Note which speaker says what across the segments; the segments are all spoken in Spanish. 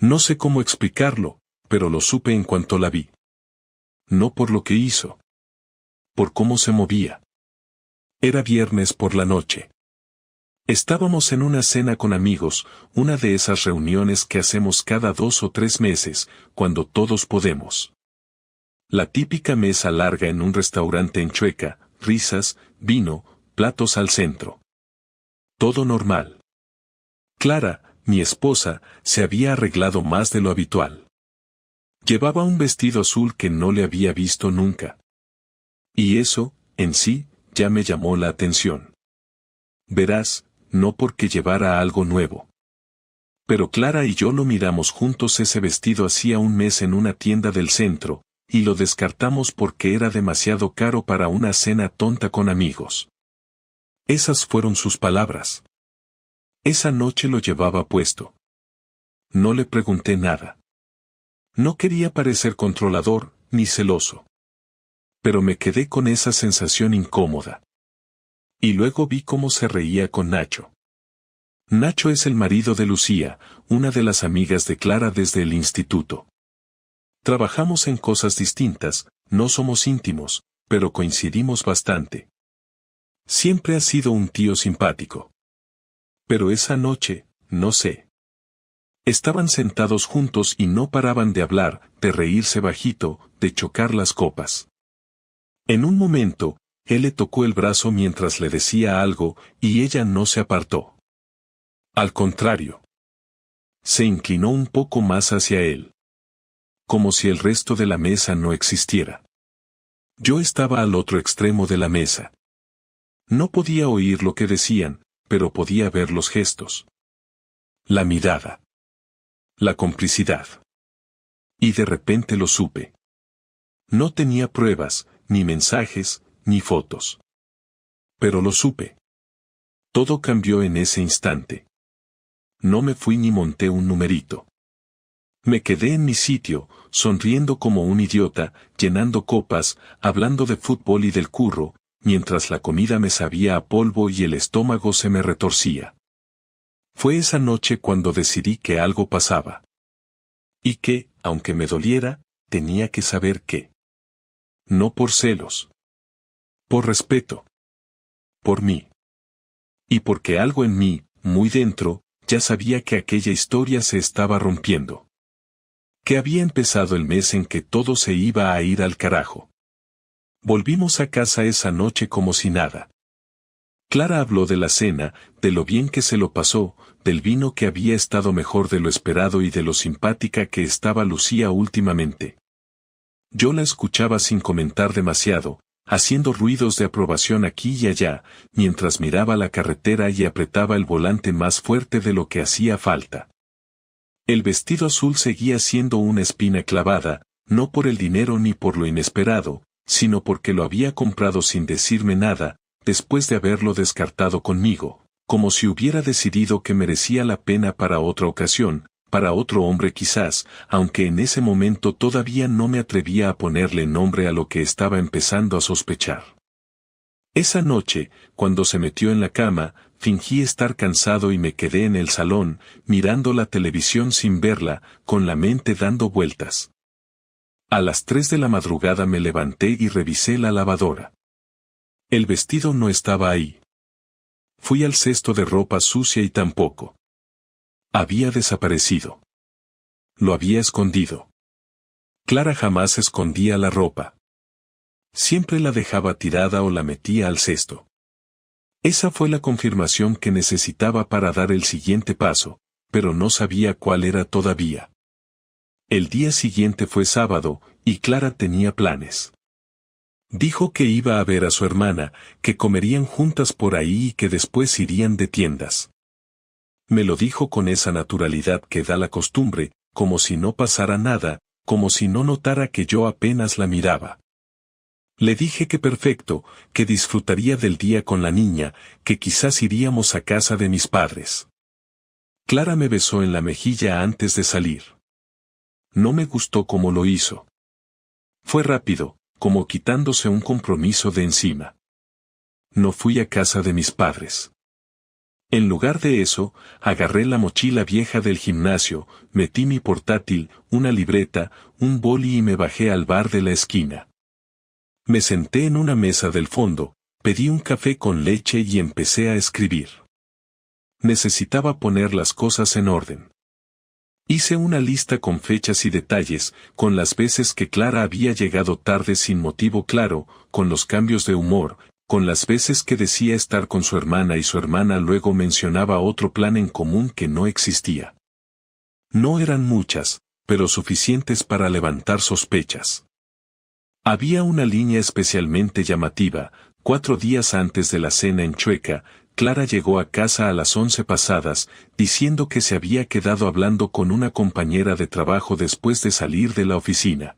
Speaker 1: No sé cómo explicarlo, pero lo supe en cuanto la vi. No por lo que hizo. Por cómo se movía. Era viernes por la noche. Estábamos en una cena con amigos, una de esas reuniones que hacemos cada 2 o 3 meses, cuando todos podemos. La típica mesa larga en un restaurante en Chueca, risas, vino, platos al centro. Todo normal. Clara, mi esposa, se había arreglado más de lo habitual. Llevaba un vestido azul que no le había visto nunca. Y eso, en sí, ya me llamó la atención. Verás, no porque llevara algo nuevo. Pero Clara y yo lo miramos juntos ese vestido hacía un mes en una tienda del centro, y lo descartamos porque era demasiado caro para una cena tonta con amigos. Esas fueron sus palabras. Esa noche lo llevaba puesto. No le pregunté nada. No quería parecer controlador, ni celoso. Pero me quedé con esa sensación incómoda. Y luego vi cómo se reía con Nacho. Nacho es el marido de Lucía, una de las amigas de Clara desde el instituto. Trabajamos en cosas distintas, no somos íntimos, pero coincidimos bastante. Siempre ha sido un tío simpático. Pero esa noche, no sé. Estaban sentados juntos y no paraban de hablar, de reírse bajito, de chocar las copas. En un momento, él le tocó el brazo mientras le decía algo, y ella no se apartó. Al contrario. Se inclinó un poco más hacia él. Como si el resto de la mesa no existiera. Yo estaba al otro extremo de la mesa. No podía oír lo que decían, pero podía ver los gestos. La mirada. La complicidad. Y de repente lo supe. No tenía pruebas, ni mensajes, ni fotos. Pero lo supe. Todo cambió en ese instante. No me fui ni monté un numerito. Me quedé en mi sitio, sonriendo como un idiota, llenando copas, hablando de fútbol y del curro, mientras la comida me sabía a polvo y el estómago se me retorcía. Fue esa noche cuando decidí que algo pasaba. Y que, aunque me doliera, tenía que saber qué. No por celos. Por respeto. Por mí. Y porque algo en mí, muy dentro, ya sabía que aquella historia se estaba rompiendo. Que había empezado el mes en que todo se iba a ir al carajo. Volvimos a casa esa noche como si nada. Clara habló de la cena, de lo bien que se lo pasó, del vino que había estado mejor de lo esperado y de lo simpática que estaba Lucía últimamente. Yo la escuchaba sin comentar demasiado, haciendo ruidos de aprobación aquí y allá, mientras miraba la carretera y apretaba el volante más fuerte de lo que hacía falta. El vestido azul seguía siendo una espina clavada, no por el dinero ni por lo inesperado, sino porque lo había comprado sin decirme nada, después de haberlo descartado conmigo, como si hubiera decidido que merecía la pena para otra ocasión, para otro hombre quizás, aunque en ese momento todavía no me atrevía a ponerle nombre a lo que estaba empezando a sospechar. Esa noche, cuando se metió en la cama, fingí estar cansado y me quedé en el salón, mirando la televisión sin verla, con la mente dando vueltas. A las 3 de la madrugada me levanté y revisé la lavadora. El vestido no estaba ahí. Fui al cesto de ropa sucia y tampoco. Había desaparecido. Lo había escondido. Clara jamás escondía la ropa. Siempre la dejaba tirada o la metía al cesto. Esa fue la confirmación que necesitaba para dar el siguiente paso, pero no sabía cuál era todavía. El día siguiente fue sábado, y Clara tenía planes. Dijo que iba a ver a su hermana, que comerían juntas por ahí y que después irían de tiendas. Me lo dijo con esa naturalidad que da la costumbre, como si no pasara nada, como si no notara que yo apenas la miraba. Le dije que perfecto, que disfrutaría del día con la niña, que quizás iríamos a casa de mis padres. Clara me besó en la mejilla antes de salir. No me gustó cómo lo hizo. Fue rápido, como quitándose un compromiso de encima. No fui a casa de mis padres. En lugar de eso, agarré la mochila vieja del gimnasio, metí mi portátil, una libreta, un boli y me bajé al bar de la esquina. Me senté en una mesa del fondo, pedí un café con leche y empecé a escribir. Necesitaba poner las cosas en orden. Hice una lista con fechas y detalles, con las veces que Clara había llegado tarde sin motivo claro, con los cambios de humor, con las veces que decía estar con su hermana y su hermana luego mencionaba otro plan en común que no existía. No eran muchas, pero suficientes para levantar sospechas. Había una línea especialmente llamativa. 4 días antes de la cena en Chueca, Clara llegó a casa a las 11 pasadas, diciendo que se había quedado hablando con una compañera de trabajo después de salir de la oficina.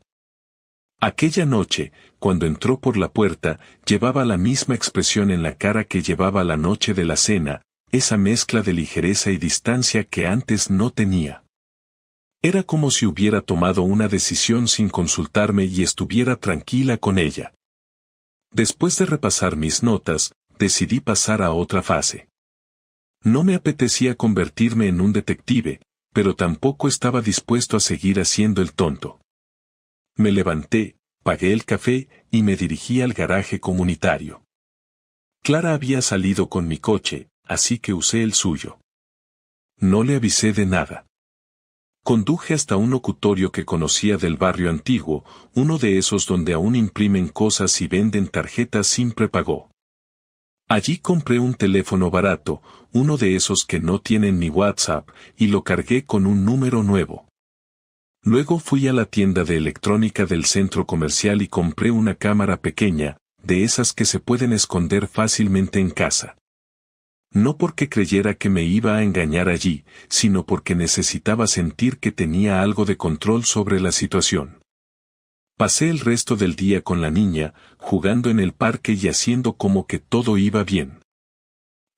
Speaker 1: Aquella noche, cuando entró por la puerta, llevaba la misma expresión en la cara que llevaba la noche de la cena, esa mezcla de ligereza y distancia que antes no tenía. Era como si hubiera tomado una decisión sin consultarme y estuviera tranquila con ella. Después de repasar mis notas, decidí pasar a otra fase. No me apetecía convertirme en un detective, pero tampoco estaba dispuesto a seguir haciendo el tonto. Me levanté, pagué el café y me dirigí al garaje comunitario. Clara había salido con mi coche, así que usé el suyo. No le avisé de nada. Conduje hasta un locutorio que conocía del barrio antiguo, uno de esos donde aún imprimen cosas y venden tarjetas sin prepago. Allí compré un teléfono barato, uno de esos que no tienen ni WhatsApp, y lo cargué con un número nuevo. Luego fui a la tienda de electrónica del centro comercial y compré una cámara pequeña, de esas que se pueden esconder fácilmente en casa. No porque creyera que me iba a engañar allí, sino porque necesitaba sentir que tenía algo de control sobre la situación. Pasé el resto del día con la niña, jugando en el parque y haciendo como que todo iba bien.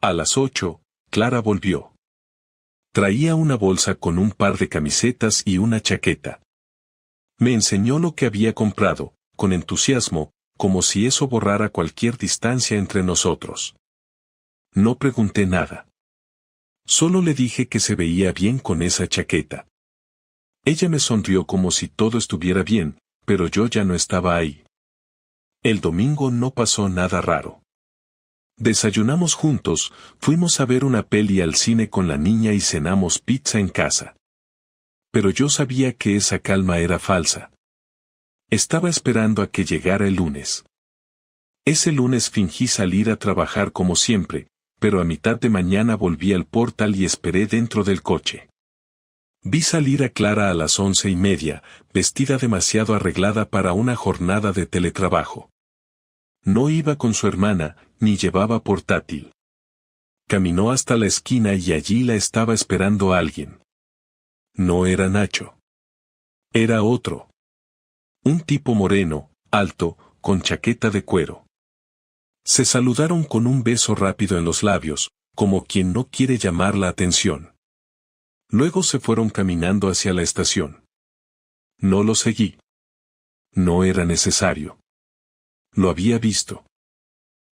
Speaker 1: A las 8, Clara volvió. Traía una bolsa con un par de camisetas y una chaqueta. Me enseñó lo que había comprado, con entusiasmo, como si eso borrara cualquier distancia entre nosotros. No pregunté nada. Solo le dije que se veía bien con esa chaqueta. Ella me sonrió como si todo estuviera bien, pero yo ya no estaba ahí. El domingo no pasó nada raro. Desayunamos juntos, fuimos a ver una peli al cine con la niña y cenamos pizza en casa. Pero yo sabía que esa calma era falsa. Estaba esperando a que llegara el lunes. Ese lunes fingí salir a trabajar como siempre, pero a mitad de mañana volví al portal y esperé dentro del coche. Vi salir a Clara a las 11:30, vestida demasiado arreglada para una jornada de teletrabajo. No iba con su hermana, ni llevaba portátil. Caminó hasta la esquina y allí la estaba esperando alguien. No era Nacho. Era otro. Un tipo moreno, alto, con chaqueta de cuero. Se saludaron con un beso rápido en los labios, como quien no quiere llamar la atención. Luego se fueron caminando hacia la estación. No lo seguí. No era necesario. Lo había visto.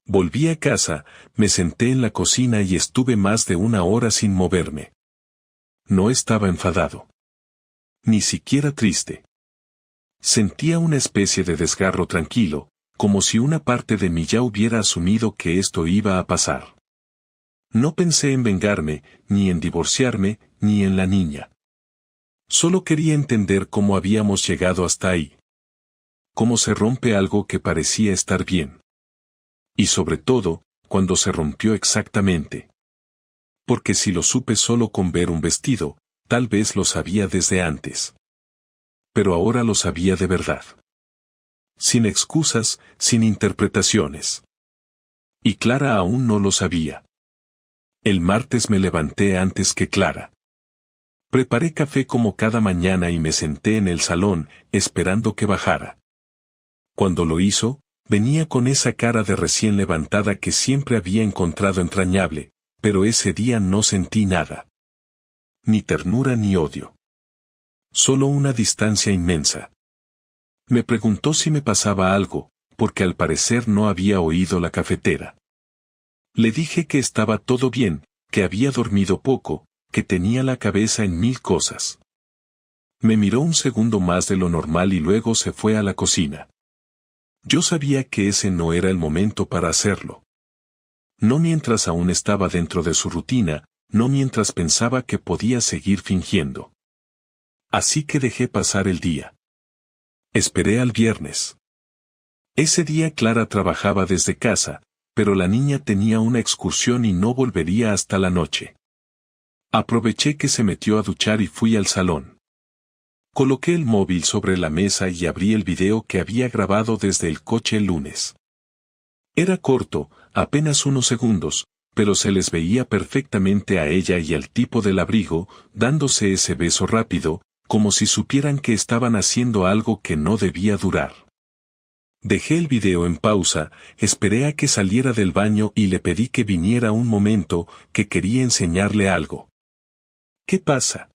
Speaker 1: Volví a casa, me senté en la cocina y estuve más de 1 hora sin moverme. No estaba enfadado. Ni siquiera triste. Sentía una especie de desgarro tranquilo, como si una parte de mí ya hubiera asumido que esto iba a pasar. No pensé en vengarme, ni en divorciarme, ni en la niña. Solo quería entender cómo habíamos llegado hasta ahí. Cómo se rompe algo que parecía estar bien. Y sobre todo, cuando se rompió exactamente. Porque si lo supe solo con ver un vestido, tal vez lo sabía desde antes. Pero ahora lo sabía de verdad. Sin excusas, sin interpretaciones. Y Clara aún no lo sabía. El martes me levanté antes que Clara. Preparé café como cada mañana y me senté en el salón, esperando que bajara. Cuando lo hizo, venía con esa cara de recién levantada que siempre había encontrado entrañable, pero ese día no sentí nada. Ni ternura ni odio. Solo una distancia inmensa. Me preguntó si me pasaba algo, porque al parecer no había oído la cafetera. Le dije que estaba todo bien, que había dormido poco, que tenía la cabeza en mil cosas. Me miró un segundo más de lo normal y luego se fue a la cocina. Yo sabía que ese no era el momento para hacerlo. No mientras aún estaba dentro de su rutina, no mientras pensaba que podía seguir fingiendo. Así que dejé pasar el día. Esperé al viernes. Ese día Clara trabajaba desde casa, pero la niña tenía una excursión y no volvería hasta la noche. Aproveché que se metió a duchar y fui al salón. Coloqué el móvil sobre la mesa y abrí el video que había grabado desde el coche el lunes. Era corto, apenas unos segundos, pero se les veía perfectamente a ella y al tipo del abrigo, dándose ese beso rápido, como si supieran que estaban haciendo algo que no debía durar. Dejé el video en pausa, esperé a que saliera del baño y le pedí que viniera un momento, que quería enseñarle algo. ¿Qué pasa?,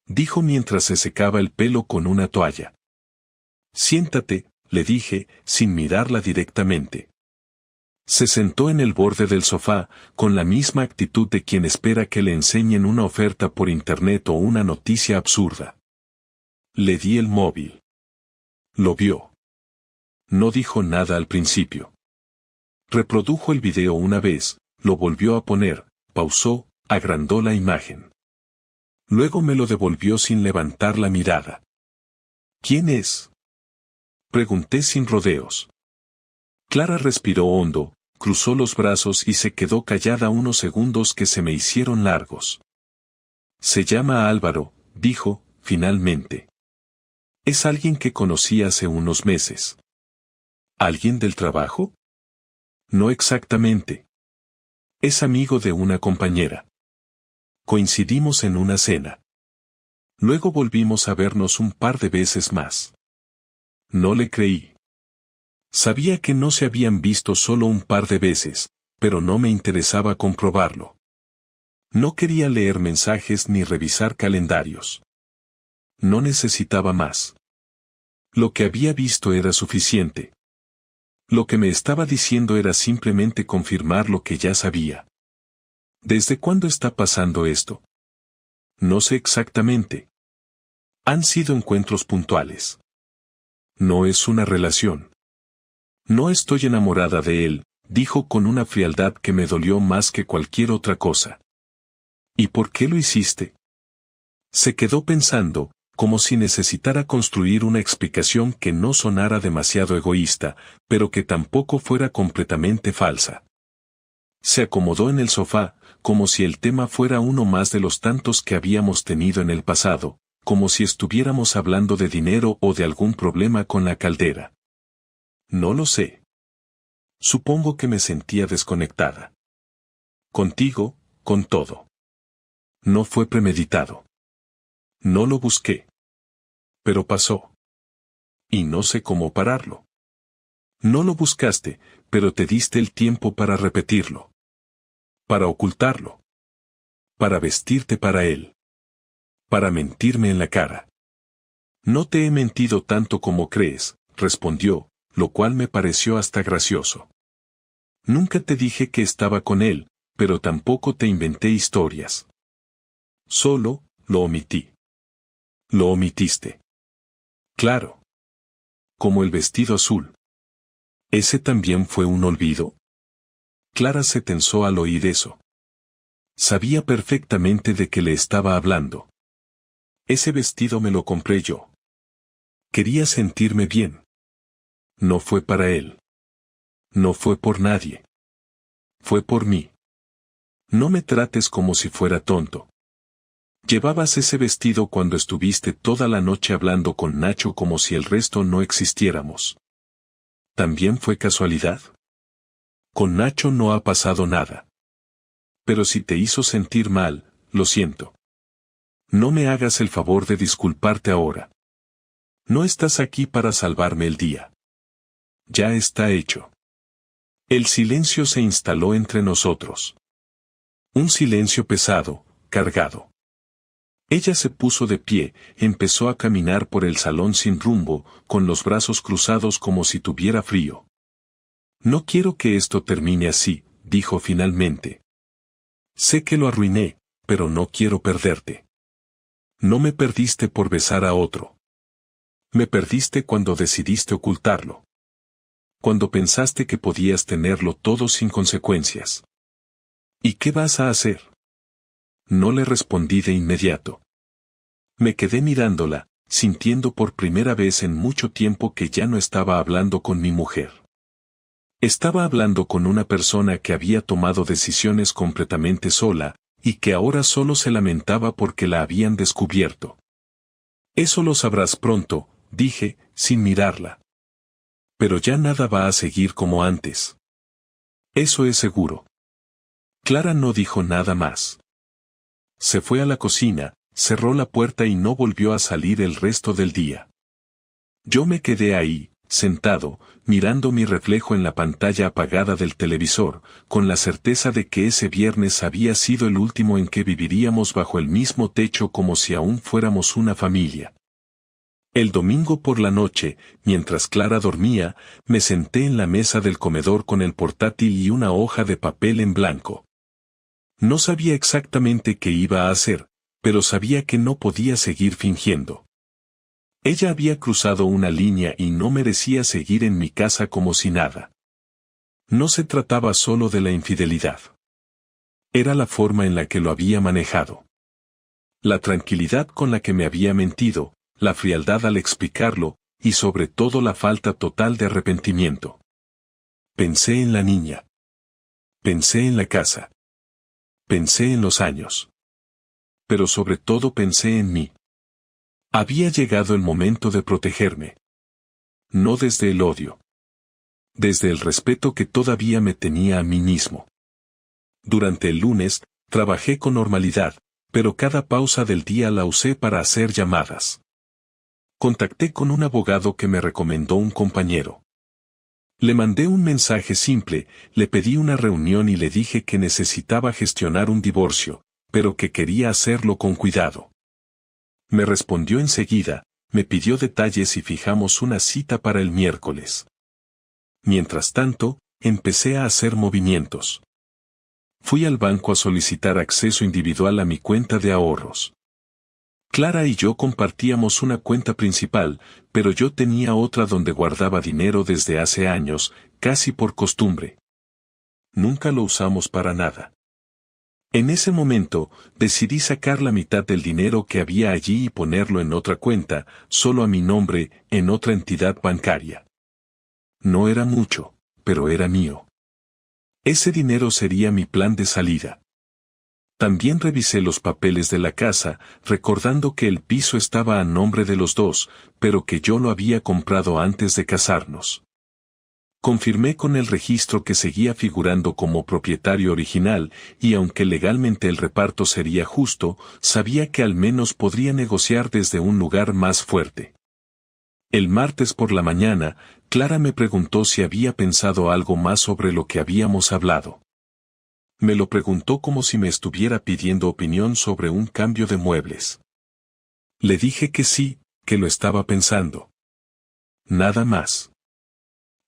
Speaker 1: dijo mientras se secaba el pelo con una toalla. Siéntate, le dije, sin mirarla directamente. Se sentó en el borde del sofá, con la misma actitud de quien espera que le enseñen una oferta por internet o una noticia absurda. Le di el móvil. Lo vio. No dijo nada al principio. Reprodujo el video una vez, lo volvió a poner, pausó, agrandó la imagen. Luego me lo devolvió sin levantar la mirada. ¿Quién es?, pregunté sin rodeos. Clara respiró hondo, cruzó los brazos y se quedó callada unos segundos que se me hicieron largos. Se llama Álvaro, dijo, finalmente. Es alguien que conocí hace unos meses. ¿Alguien del trabajo? No exactamente. Es amigo de una compañera. Coincidimos en una cena. Luego volvimos a vernos un par de veces más. No le creí. Sabía que no se habían visto solo un par de veces, pero no me interesaba comprobarlo. No quería leer mensajes ni revisar calendarios. No necesitaba más. Lo que había visto era suficiente. Lo que me estaba diciendo era simplemente confirmar lo que ya sabía. ¿Desde cuándo está pasando esto? No sé exactamente. Han sido encuentros puntuales. No es una relación. No estoy enamorada de él, dijo con una frialdad que me dolió más que cualquier otra cosa. ¿Y por qué lo hiciste? Se quedó pensando, como si necesitara construir una explicación que no sonara demasiado egoísta, pero que tampoco fuera completamente falsa. Se acomodó en el sofá, como si el tema fuera uno más de los tantos que habíamos tenido en el pasado, como si estuviéramos hablando de dinero o de algún problema con la caldera. No lo sé. Supongo que me sentía desconectada. Contigo, con todo. No fue premeditado. No lo busqué. Pero pasó. Y no sé cómo pararlo. No lo buscaste, pero te diste el tiempo para repetirlo. Para ocultarlo. Para vestirte para él. Para mentirme en la cara. No te he mentido tanto como crees, respondió, lo cual me pareció hasta gracioso. Nunca te dije que estaba con él, pero tampoco te inventé historias. Solo, lo omití. Lo omitiste. Claro. Como el vestido azul. ¿Ese también fue un olvido? Clara se tensó al oír eso. Sabía perfectamente de qué le estaba hablando. Ese vestido me lo compré yo. Quería sentirme bien. No fue para él. No fue por nadie. Fue por mí. No me trates como si fuera tonto. Llevabas ese vestido cuando estuviste toda la noche hablando con Nacho como si el resto no existiéramos. ¿También fue casualidad? Con Nacho no ha pasado nada. Pero si te hizo sentir mal, lo siento. No me hagas el favor de disculparte ahora. No estás aquí para salvarme el día. Ya está hecho. El silencio se instaló entre nosotros. Un silencio pesado, cargado. Ella se puso de pie, empezó a caminar por el salón sin rumbo, con los brazos cruzados como si tuviera frío. No quiero que esto termine así, dijo finalmente. Sé que lo arruiné, pero no quiero perderte. No me perdiste por besar a otro. Me perdiste cuando decidiste ocultarlo. Cuando pensaste que podías tenerlo todo sin consecuencias. ¿Y qué vas a hacer? No le respondí de inmediato. Me quedé mirándola, sintiendo por primera vez en mucho tiempo que ya no estaba hablando con mi mujer. Estaba hablando con una persona que había tomado decisiones completamente sola, y que ahora solo se lamentaba porque la habían descubierto. Eso lo sabrás pronto, dije, sin mirarla. Pero ya nada va a seguir como antes. Eso es seguro. Clara no dijo nada más. Se fue a la cocina, cerró la puerta y no volvió a salir el resto del día. Yo me quedé ahí, sentado, mirando mi reflejo en la pantalla apagada del televisor, con la certeza de que ese viernes había sido el último en que viviríamos bajo el mismo techo como si aún fuéramos una familia. El domingo por la noche, mientras Clara dormía, me senté en la mesa del comedor con el portátil y una hoja de papel en blanco. No sabía exactamente qué iba a hacer, pero sabía que no podía seguir fingiendo. Ella había cruzado una línea y no merecía seguir en mi casa como si nada. No se trataba solo de la infidelidad. Era la forma en la que lo había manejado. La tranquilidad con la que me había mentido, la frialdad al explicarlo, y sobre todo la falta total de arrepentimiento. Pensé en la niña. Pensé en la casa. Pensé en los años. Pero sobre todo pensé en mí. Había llegado el momento de protegerme. No desde el odio. Desde el respeto que todavía me tenía a mí mismo. Durante el lunes, trabajé con normalidad, pero cada pausa del día la usé para hacer llamadas. Contacté con un abogado que me recomendó un compañero. Le mandé un mensaje simple, le pedí una reunión y le dije que necesitaba gestionar un divorcio, pero que quería hacerlo con cuidado. Me respondió enseguida, me pidió detalles y fijamos una cita para el miércoles. Mientras tanto, empecé a hacer movimientos. Fui al banco a solicitar acceso individual a mi cuenta de ahorros. Clara y yo compartíamos una cuenta principal, pero yo tenía otra donde guardaba dinero desde hace años, casi por costumbre. Nunca lo usamos para nada. En ese momento, decidí sacar la mitad del dinero que había allí y ponerlo en otra cuenta, solo a mi nombre, en otra entidad bancaria. No era mucho, pero era mío. Ese dinero sería mi plan de salida. También revisé los papeles de la casa, recordando que el piso estaba a nombre de los dos, pero que yo lo había comprado antes de casarnos. Confirmé con el registro que seguía figurando como propietario original, y aunque legalmente el reparto sería justo, sabía que al menos podría negociar desde un lugar más fuerte. El martes por la mañana, Clara me preguntó si había pensado algo más sobre lo que habíamos hablado. Me lo preguntó como si me estuviera pidiendo opinión sobre un cambio de muebles. Le dije que sí, que lo estaba pensando. Nada más.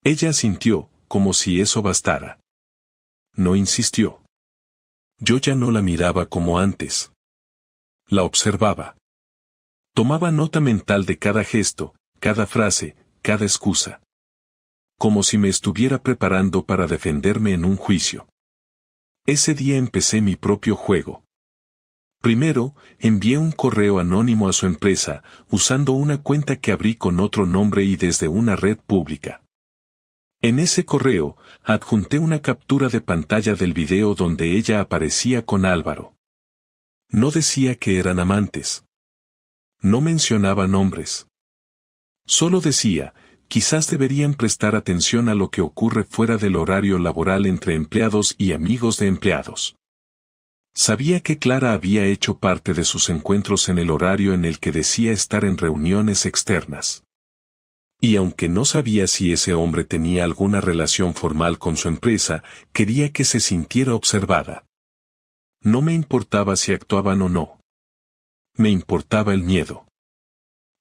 Speaker 1: Ella asintió, como si eso bastara. No insistió. Yo ya no la miraba como antes. La observaba. Tomaba nota mental de cada gesto, cada frase, cada excusa. Como si me estuviera preparando para defenderme en un juicio. Ese día empecé mi propio juego. Primero, envié un correo anónimo a su empresa, usando una cuenta que abrí con otro nombre y desde una red pública. En ese correo, adjunté una captura de pantalla del video donde ella aparecía con Álvaro. No decía que eran amantes. No mencionaba nombres. Solo decía, quizás deberían prestar atención a lo que ocurre fuera del horario laboral entre empleados y amigos de empleados. Sabía que Clara había hecho parte de sus encuentros en el horario en el que decía estar en reuniones externas. Y aunque no sabía si ese hombre tenía alguna relación formal con su empresa, quería que se sintiera observada. No me importaba si actuaban o no. Me importaba el miedo.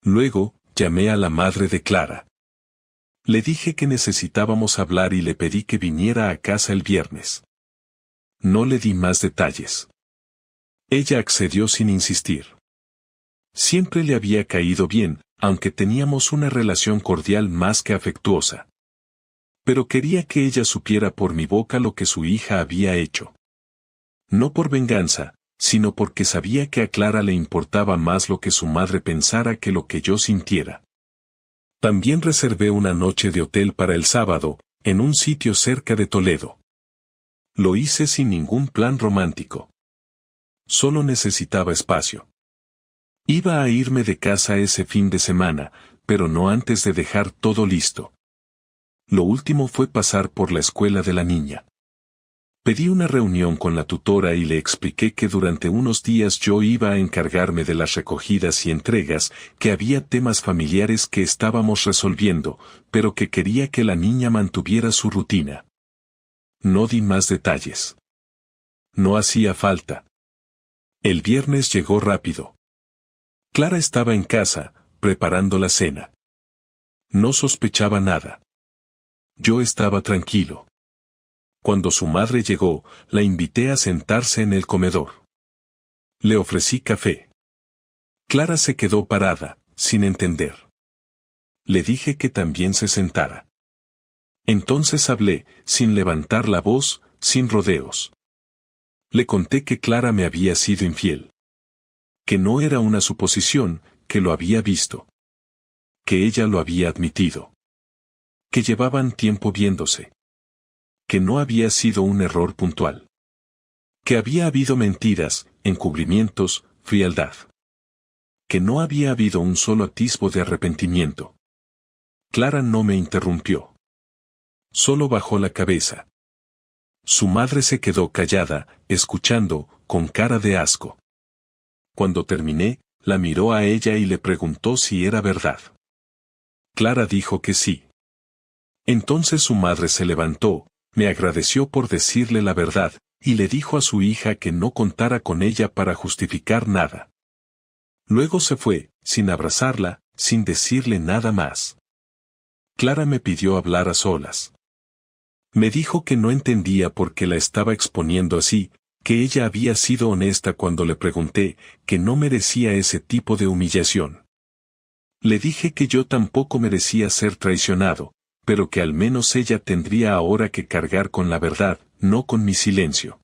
Speaker 1: Luego, llamé a la madre de Clara. Le dije que necesitábamos hablar y le pedí que viniera a casa el viernes. No le di más detalles. Ella accedió sin insistir. Siempre le había caído bien, aunque teníamos una relación cordial más que afectuosa. Pero quería que ella supiera por mi boca lo que su hija había hecho. No por venganza, sino porque sabía que a Clara le importaba más lo que su madre pensara que lo que yo sintiera. También reservé una noche de hotel para el sábado, en un sitio cerca de Toledo. Lo hice sin ningún plan romántico. Solo necesitaba espacio. Iba a irme de casa ese fin de semana, pero no antes de dejar todo listo. Lo último fue pasar por la escuela de la niña. Pedí una reunión con la tutora y le expliqué que durante unos días yo iba a encargarme de las recogidas y entregas, que había temas familiares que estábamos resolviendo, pero que quería que la niña mantuviera su rutina. No di más detalles. No hacía falta. El viernes llegó rápido. Clara estaba en casa, preparando la cena. No sospechaba nada. Yo estaba tranquilo. Cuando su madre llegó, la invité a sentarse en el comedor. Le ofrecí café. Clara se quedó parada, sin entender. Le dije que también se sentara. Entonces hablé, sin levantar la voz, sin rodeos. Le conté que Clara me había sido infiel. Que no era una suposición, que lo había visto. Que ella lo había admitido. Que llevaban tiempo viéndose. Que no había sido un error puntual. Que había habido mentiras, encubrimientos, frialdad. Que no había habido un solo atisbo de arrepentimiento. Clara no me interrumpió. Solo bajó la cabeza. Su madre se quedó callada, escuchando, con cara de asco. Cuando terminé, la miró a ella y le preguntó si era verdad. Clara dijo que sí. Entonces su madre se levantó, me agradeció por decirle la verdad, y le dijo a su hija que no contara con ella para justificar nada. Luego se fue, sin abrazarla, sin decirle nada más. Clara me pidió hablar a solas. Me dijo que no entendía por qué la estaba exponiendo así, que ella había sido honesta cuando le pregunté, que no merecía ese tipo de humillación. Le dije que yo tampoco merecía ser traicionado, pero que al menos ella tendría ahora que cargar con la verdad, no con mi silencio.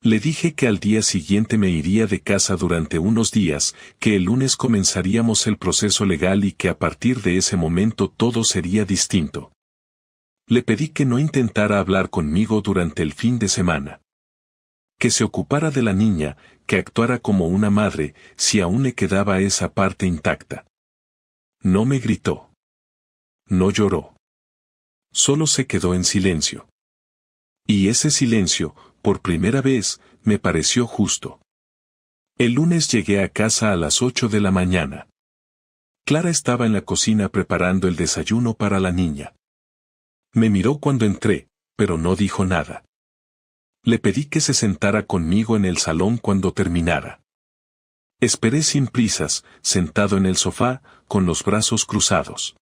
Speaker 1: Le dije que al día siguiente me iría de casa durante unos días, que el lunes comenzaríamos el proceso legal y que a partir de ese momento todo sería distinto. Le pedí que no intentara hablar conmigo durante el fin de semana. Que se ocupara de la niña, que actuara como una madre, si aún le quedaba esa parte intacta. No me gritó. No lloró. Solo se quedó en silencio. Y ese silencio, por primera vez, me pareció justo. El lunes llegué a casa a las 8 de la mañana. Clara estaba en la cocina preparando el desayuno para la niña. Me miró cuando entré, pero no dijo nada. Le pedí que se sentara conmigo en el salón cuando terminara. Esperé sin prisas, sentado en el sofá, con los brazos cruzados.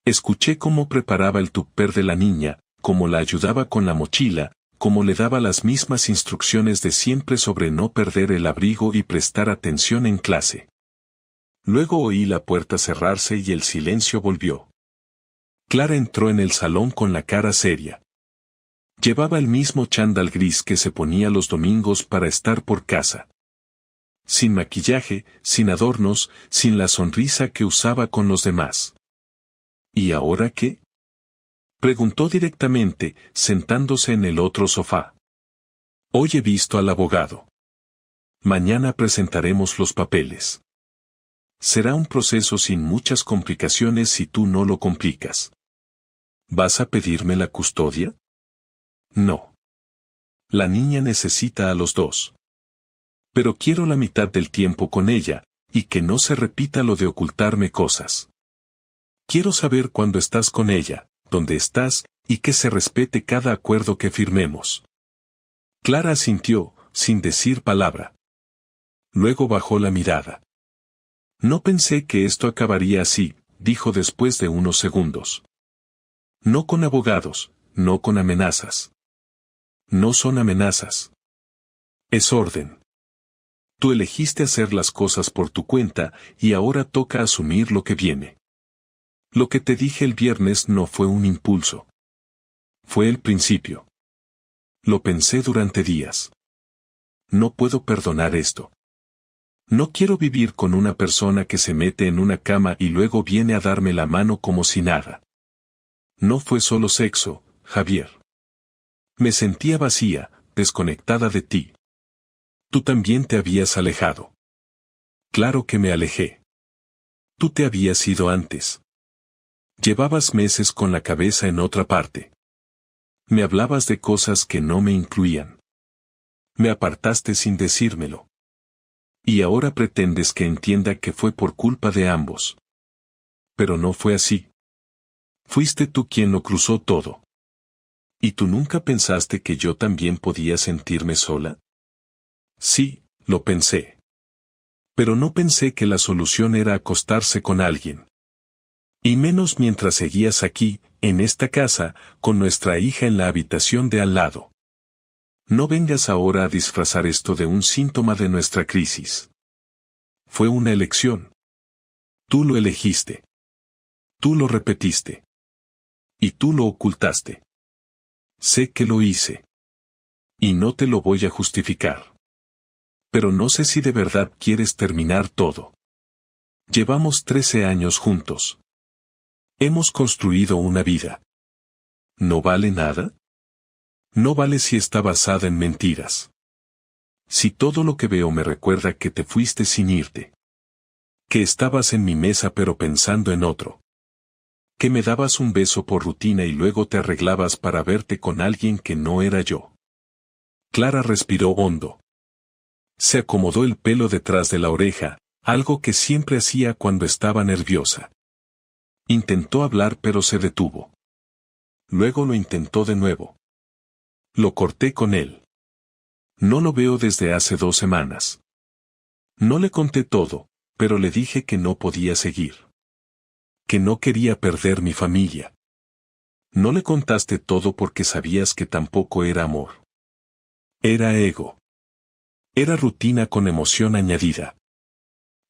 Speaker 1: Escuché cómo preparaba el tupper de la niña, cómo la ayudaba con la mochila, cómo le daba las mismas instrucciones de siempre sobre no perder el abrigo y prestar atención en clase. Luego oí la puerta cerrarse y el silencio volvió. Clara entró en el salón con la cara seria. Llevaba el mismo chándal gris que se ponía los domingos para estar por casa. Sin maquillaje, sin adornos, sin la sonrisa que usaba con los demás. ¿Y ahora qué? Preguntó directamente, sentándose en el otro sofá. Hoy he visto al abogado. Mañana presentaremos los papeles. Será un proceso sin muchas complicaciones si tú no lo complicas. ¿Vas a pedirme la custodia? No. La niña necesita a los dos. Pero quiero la mitad del tiempo con ella, y que no se repita lo de ocultarme cosas. Quiero saber cuándo estás con ella, dónde estás, y que se respete cada acuerdo que firmemos. Clara asintió, sin decir palabra. Luego bajó la mirada. No pensé que esto acabaría así, dijo después de unos segundos. No con abogados, no con amenazas. No son amenazas. Es orden. Tú elegiste hacer las cosas por tu cuenta y ahora toca asumir lo que viene. Lo que te dije el viernes no fue un impulso. Fue el principio. Lo pensé durante días. No puedo perdonar esto. No quiero vivir con una persona que se mete en una cama y luego viene a darme la mano como si nada. No fue solo sexo, Javier. Me sentía vacía, desconectada de ti. Tú también te habías alejado. Claro que me alejé. Tú te habías ido antes. Llevabas meses con la cabeza en otra parte. Me hablabas de cosas que no me incluían. Me apartaste sin decírmelo. Y ahora pretendes que entienda que fue por culpa de ambos. Pero no fue así. Fuiste tú quien lo cruzó todo. ¿Y tú nunca pensaste que yo también podía sentirme sola? Sí, lo pensé. Pero no pensé que la solución era acostarse con alguien. Y menos mientras seguías aquí, en esta casa, con nuestra hija en la habitación de al lado. No vengas ahora a disfrazar esto de un síntoma de nuestra crisis. Fue una elección. Tú lo elegiste. Tú lo repetiste. Y tú lo ocultaste. Sé que lo hice. Y no te lo voy a justificar. Pero no sé si de verdad quieres terminar todo. Llevamos 13 años juntos. Hemos construido una vida. ¿No vale nada? No vale si está basada en mentiras. Si todo lo que veo me recuerda que te fuiste sin irte. Que estabas en mi mesa pero pensando en otro. Que me dabas un beso por rutina y luego te arreglabas para verte con alguien que no era yo. Clara respiró hondo. Se acomodó el pelo detrás de la oreja, algo que siempre hacía cuando estaba nerviosa. Intentó hablar pero se detuvo. Luego lo intentó de nuevo. Lo corté con él. No lo veo desde hace 2 semanas. No le conté todo, pero le dije que no podía seguir. Que no quería perder mi familia. No le contaste todo porque sabías que tampoco era amor. Era ego. Era rutina con emoción añadida.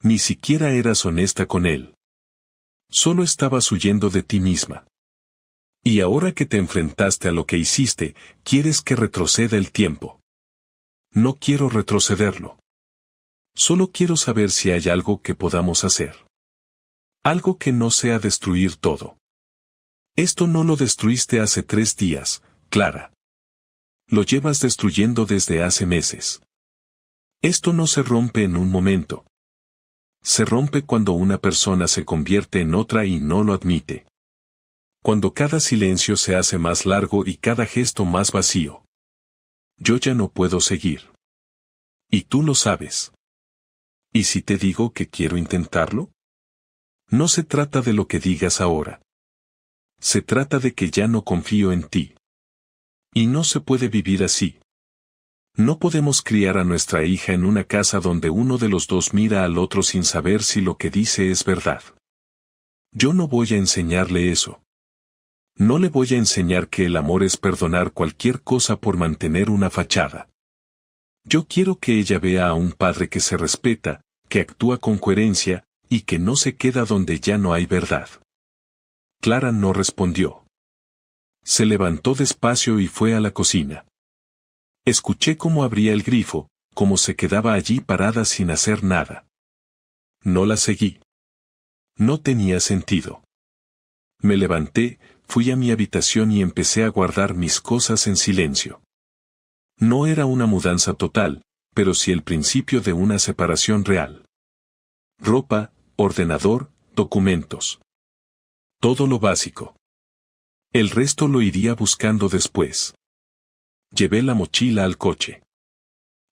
Speaker 1: Ni siquiera eras honesta con él. Solo estabas huyendo de ti misma. Y ahora que te enfrentaste a lo que hiciste, quieres que retroceda el tiempo. No quiero retrocederlo. Solo quiero saber si hay algo que podamos hacer. Algo que no sea destruir todo. Esto no lo destruiste hace 3 días, Clara. Lo llevas destruyendo desde hace meses. Esto no se rompe en un momento. Se rompe cuando una persona se convierte en otra y no lo admite. Cuando cada silencio se hace más largo y cada gesto más vacío. Yo ya no puedo seguir. Y tú lo sabes. ¿Y si te digo que quiero intentarlo? No se trata de lo que digas ahora. Se trata de que ya no confío en ti. Y no se puede vivir así. No podemos criar a nuestra hija en una casa donde uno de los dos mira al otro sin saber si lo que dice es verdad. Yo no voy a enseñarle eso. No le voy a enseñar que el amor es perdonar cualquier cosa por mantener una fachada. Yo quiero que ella vea a un padre que se respeta, que actúa con coherencia, y que no se queda donde ya no hay verdad. Clara no respondió. Se levantó despacio y fue a la cocina. Escuché cómo abría el grifo, cómo se quedaba allí parada sin hacer nada. No la seguí. No tenía sentido. Me levanté, fui a mi habitación y empecé a guardar mis cosas en silencio. No era una mudanza total, pero sí el principio de una separación real. Ropa, ordenador, documentos. Todo lo básico. El resto lo iría buscando después. Llevé la mochila al coche.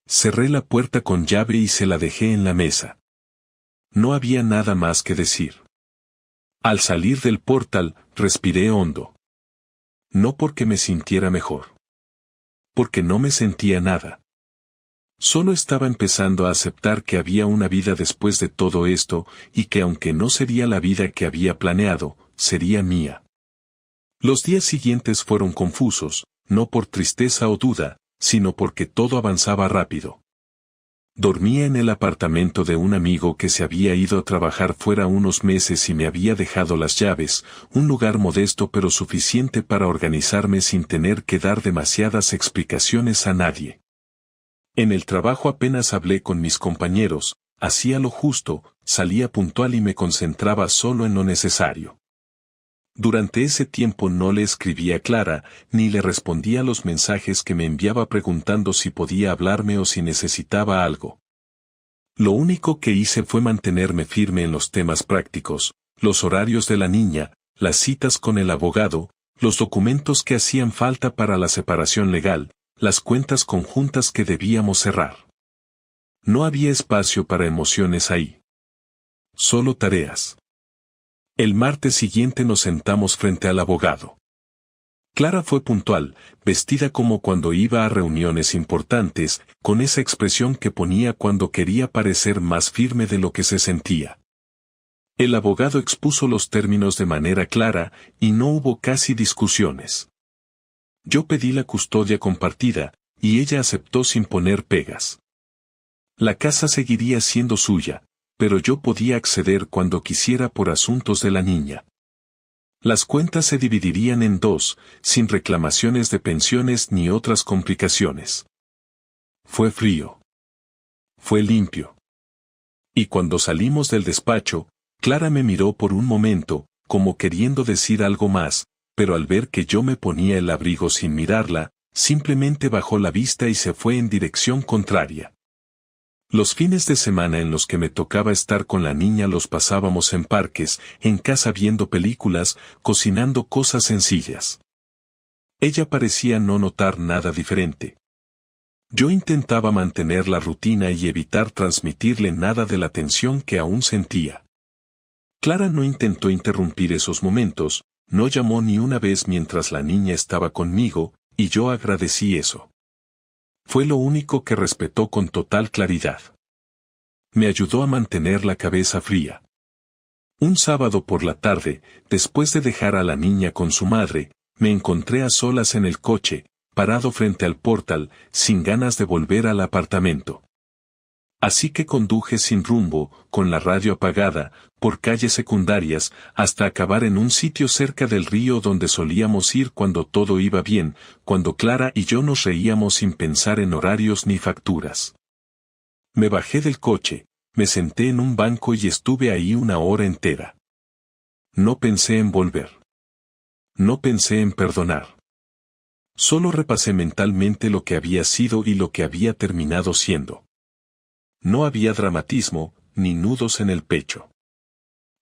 Speaker 1: Cerré la puerta con llave y se la dejé en la mesa. No había nada más que decir. Al salir del portal, respiré hondo. No porque me sintiera mejor. Porque no me sentía nada. Solo estaba empezando a aceptar que había una vida después de todo esto, y que aunque no sería la vida que había planeado, sería mía. Los días siguientes fueron confusos, no por tristeza o duda, sino porque todo avanzaba rápido. Dormía en el apartamento de un amigo que se había ido a trabajar fuera unos meses y me había dejado las llaves, un lugar modesto pero suficiente para organizarme sin tener que dar demasiadas explicaciones a nadie. En el trabajo apenas hablé con mis compañeros, hacía lo justo, salía puntual y me concentraba solo en lo necesario. Durante ese tiempo no le escribía a Clara, ni le respondía a los mensajes que me enviaba preguntando si podía hablarme o si necesitaba algo. Lo único que hice fue mantenerme firme en los temas prácticos, los horarios de la niña, las citas con el abogado, los documentos que hacían falta para la separación legal, las cuentas conjuntas que debíamos cerrar. No había espacio para emociones ahí. Solo tareas. El martes siguiente nos sentamos frente al abogado. Clara fue puntual, vestida como cuando iba a reuniones importantes, con esa expresión que ponía cuando quería parecer más firme de lo que se sentía. El abogado expuso los términos de manera clara, y no hubo casi discusiones. Yo pedí la custodia compartida, y ella aceptó sin poner pegas. La casa seguiría siendo suya, pero yo podía acceder cuando quisiera por asuntos de la niña. Las cuentas se dividirían en dos, sin reclamaciones de pensiones ni otras complicaciones. Fue frío. Fue limpio. Y cuando salimos del despacho, Clara me miró por un momento, como queriendo decir algo más, pero al ver que yo me ponía el abrigo sin mirarla, simplemente bajó la vista y se fue en dirección contraria. Los fines de semana en los que me tocaba estar con la niña los pasábamos en parques, en casa viendo películas, cocinando cosas sencillas. Ella parecía no notar nada diferente. Yo intentaba mantener la rutina y evitar transmitirle nada de la tensión que aún sentía. Clara no intentó interrumpir esos momentos, no llamó ni una vez mientras la niña estaba conmigo, y yo agradecí eso. Fue lo único que respetó con total claridad. Me ayudó a mantener la cabeza fría. Un sábado por la tarde, después de dejar a la niña con su madre, me encontré a solas en el coche, parado frente al portal, sin ganas de volver al apartamento. Así que conduje sin rumbo, con la radio apagada, por calles secundarias, hasta acabar en un sitio cerca del río donde solíamos ir cuando todo iba bien, cuando Clara y yo nos reíamos sin pensar en horarios ni facturas. Me bajé del coche, me senté en un banco y estuve ahí una hora entera. No pensé en volver. No pensé en perdonar. Solo repasé mentalmente lo que había sido y lo que había terminado siendo. No había dramatismo, ni nudos en el pecho.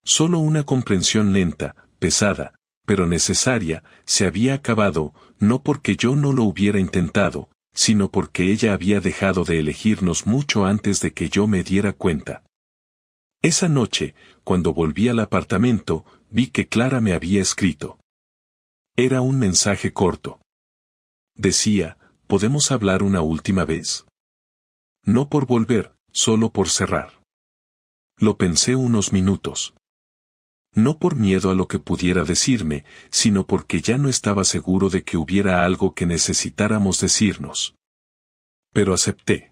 Speaker 1: Solo una comprensión lenta, pesada, pero necesaria, se había acabado, no porque yo no lo hubiera intentado, sino porque ella había dejado de elegirnos mucho antes de que yo me diera cuenta. Esa noche, cuando volví al apartamento, vi que Clara me había escrito. Era un mensaje corto. Decía, ¿podemos hablar una última vez? No por volver, solo por cerrar. Lo pensé unos minutos. No por miedo a lo que pudiera decirme, sino porque ya no estaba seguro de que hubiera algo que necesitáramos decirnos. Pero acepté.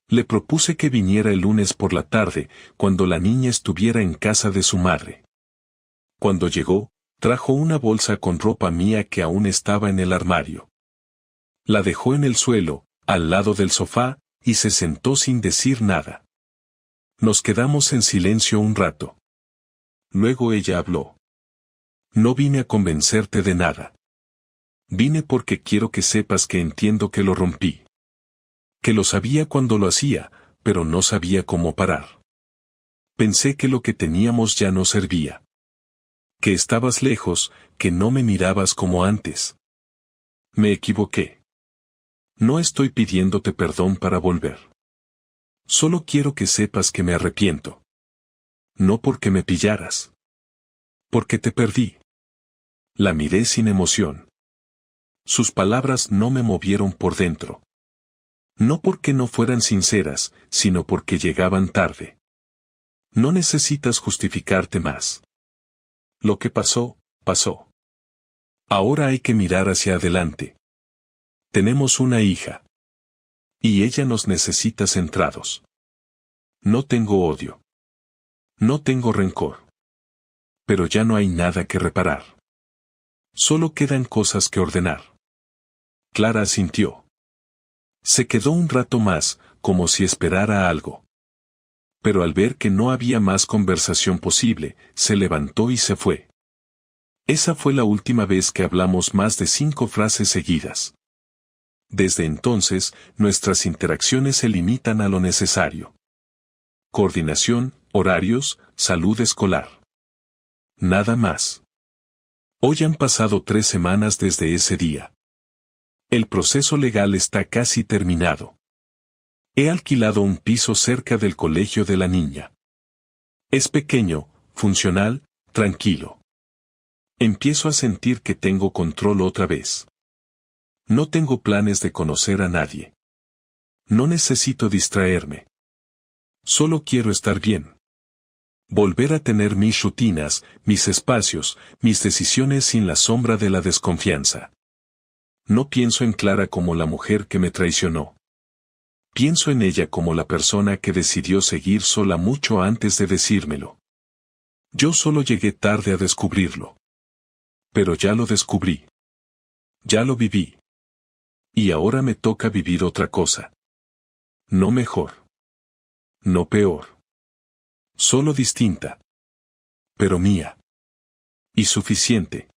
Speaker 1: Le propuse que viniera el lunes por la tarde, cuando la niña estuviera en casa de su madre. Cuando llegó, trajo una bolsa con ropa mía que aún estaba en el armario. La dejó en el suelo, al lado del sofá, y se sentó sin decir nada. Nos quedamos en silencio un rato. Luego ella habló. No vine a convencerte de nada. Vine porque quiero que sepas que entiendo que lo rompí. Que lo sabía cuando lo hacía, pero no sabía cómo parar. Pensé que lo que teníamos ya no servía. Que estabas lejos, que no me mirabas como antes. Me equivoqué. No estoy pidiéndote perdón para volver. Solo quiero que sepas que me arrepiento. No porque me pillaras. Porque te perdí. La miré sin emoción. Sus palabras no me movieron por dentro. No porque no fueran sinceras, sino porque llegaban tarde. No necesitas justificarte más. Lo que pasó, pasó. Ahora hay que mirar hacia adelante. Tenemos una hija. Y ella nos necesita centrados. No tengo odio. No tengo rencor. Pero ya no hay nada que reparar. Solo quedan cosas que ordenar. Clara asintió. Se quedó un rato más, como si esperara algo. Pero al ver que no había más conversación posible, se levantó y se fue. Esa fue la última vez que hablamos más de 5 frases seguidas. Desde entonces, nuestras interacciones se limitan a lo necesario. Coordinación, horarios, salud escolar. Nada más. Hoy han pasado 3 semanas desde ese día. El proceso legal está casi terminado. He alquilado un piso cerca del colegio de la niña. Es pequeño, funcional, tranquilo. Empiezo a sentir que tengo control otra vez. No tengo planes de conocer a nadie. No necesito distraerme. Solo quiero estar bien. Volver a tener mis rutinas, mis espacios, mis decisiones sin la sombra de la desconfianza. No pienso en Clara como la mujer que me traicionó. Pienso en ella como la persona que decidió seguir sola mucho antes de decírmelo. Yo solo llegué tarde a descubrirlo. Pero ya lo descubrí. Ya lo viví. Y ahora me toca vivir otra cosa. No mejor. No peor. Solo distinta. Pero mía. Y suficiente.